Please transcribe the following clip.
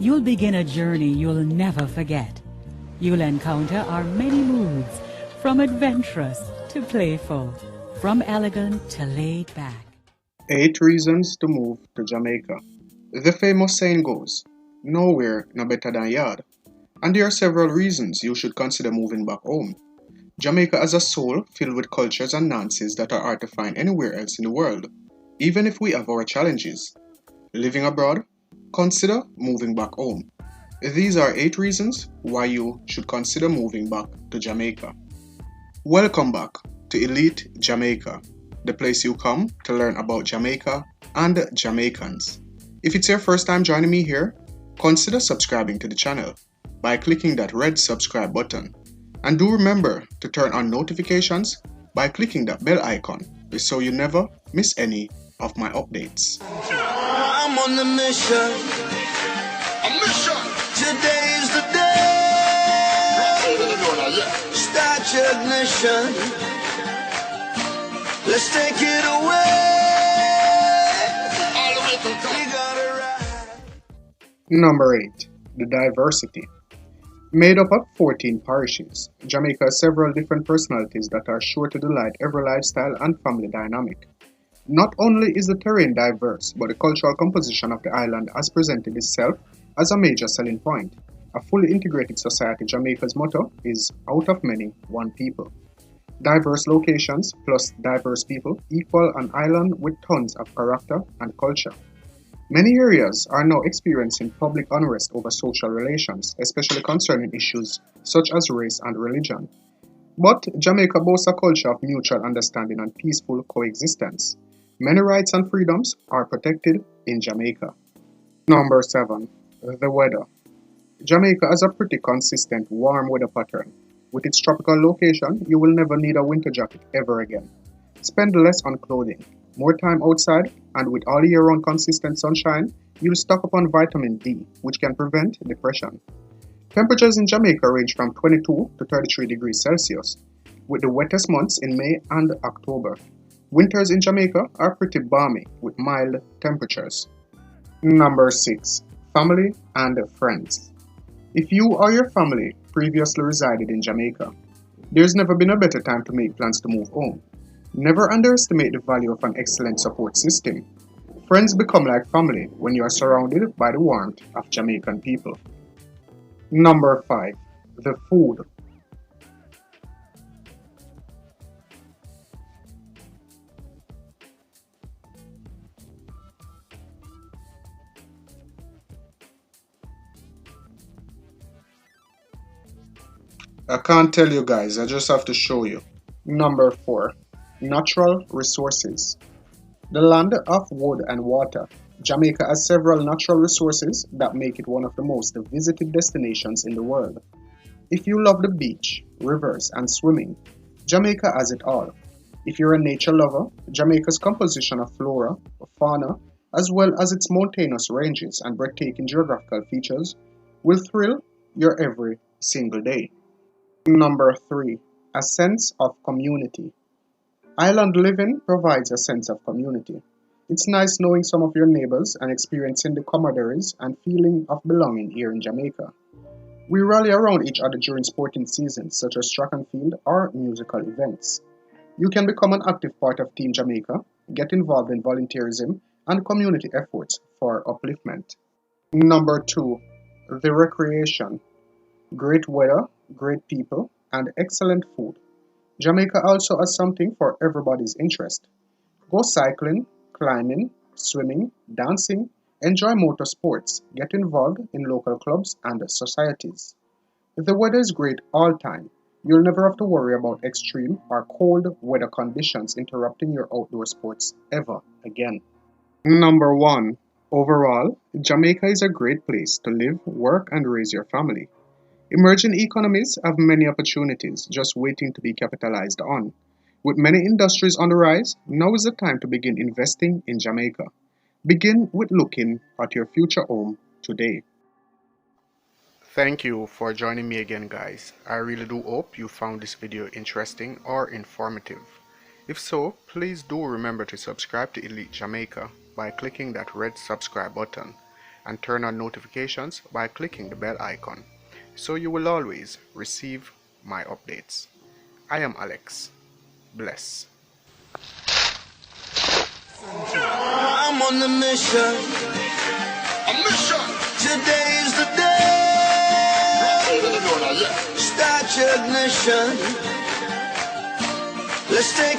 You'll begin a journey you'll never forget. You'll encounter our many moods, from adventurous to playful, from elegant to laid back. 8 reasons to move to Jamaica. The famous saying goes, nowhere no better than yard. And there are several reasons you should consider moving back home. Jamaica has a soul filled with cultures and nuances that are hard to find anywhere else in the world. Even if we have our challenges. Living abroad? Consider moving back home. These are 8 reasons why you should consider moving back to Jamaica. Welcome back to Elite Jamaica, the place you come to learn about Jamaica and Jamaicans. If it's your first time joining me here, consider subscribing to the channel by clicking that red subscribe button. And do remember to turn on notifications by clicking that bell icon so you never miss any of my updates. I'm on the mission. A mission. Today is the day. Start your ignition. Let's take it away. We gotta ride. Number 8. The diversity. Made up of 14 parishes, Jamaica has several different personalities that are sure to delight every lifestyle and family dynamic. Not only is the terrain diverse, but the cultural composition of the island has presented itself as a major selling point. A fully integrated society, Jamaica's motto is out of many, one people. Diverse locations plus diverse people equal an island with tons of character and culture. Many areas are now experiencing public unrest over social relations, especially concerning issues such as race and religion. But Jamaica boasts a culture of mutual understanding and peaceful coexistence. Many rights and freedoms are protected in Jamaica. Number 7. The weather. Jamaica has a pretty consistent warm weather pattern. With its tropical location, you will never need a winter jacket ever again. Spend less on clothing, more time outside, and with all year-round consistent sunshine, you'll stock up on vitamin D, which can prevent depression. Temperatures in Jamaica range from 22 to 33 degrees Celsius, with the wettest months in May and October. Winters in Jamaica are pretty balmy, with mild temperatures. Number 6. Family and friends. If you or your family previously resided in Jamaica, there's never been a better time to make plans to move home. Never underestimate the value of an excellent support system. Friends become like family when you are surrounded by the warmth of Jamaican people. Number 5. The food. I can't tell you guys, I just have to show you. Number 4. Natural resources. The land of wood and water. Jamaica has several natural resources that make it one of the most visited destinations in the world. If you love the beach, rivers, and swimming, Jamaica has it all. If you're a nature lover, Jamaica's composition of flora, fauna, as well as its mountainous ranges and breathtaking geographical features will thrill your every single day. Number 3. A sense of community. Island living provides a sense of community. It's nice knowing some of your neighbors and experiencing the camaraderies and feeling of belonging here in Jamaica. We rally around each other during sporting seasons such as track and field or musical events. You can become an active part of Team Jamaica, get involved in volunteerism and community efforts for upliftment. Number 2. The recreation. Great weather, great people, and excellent food. Jamaica also has something for everybody's interest. Go cycling, climbing, swimming, dancing, enjoy motorsports, get involved in local clubs and societies. The weather is great all time. You'll never have to worry about extreme or cold weather conditions interrupting your outdoor sports ever again. Number 1. Overall, Jamaica is a great place to live, work, and raise your family. Emerging economies have many opportunities just waiting to be capitalized on. With many industries on the rise, now is the time to begin investing in Jamaica. Begin with looking at your future home today. Thank you for joining me again, guys. I really do hope you found this video interesting or informative. If so, please do remember to subscribe to Elite Jamaica by clicking that red subscribe button. and turn on notifications by clicking the bell icon, so you will always receive my updates. I am Alex. Bless. I'm on the mission. A mission. Today's the day. Start your ignition. Let's take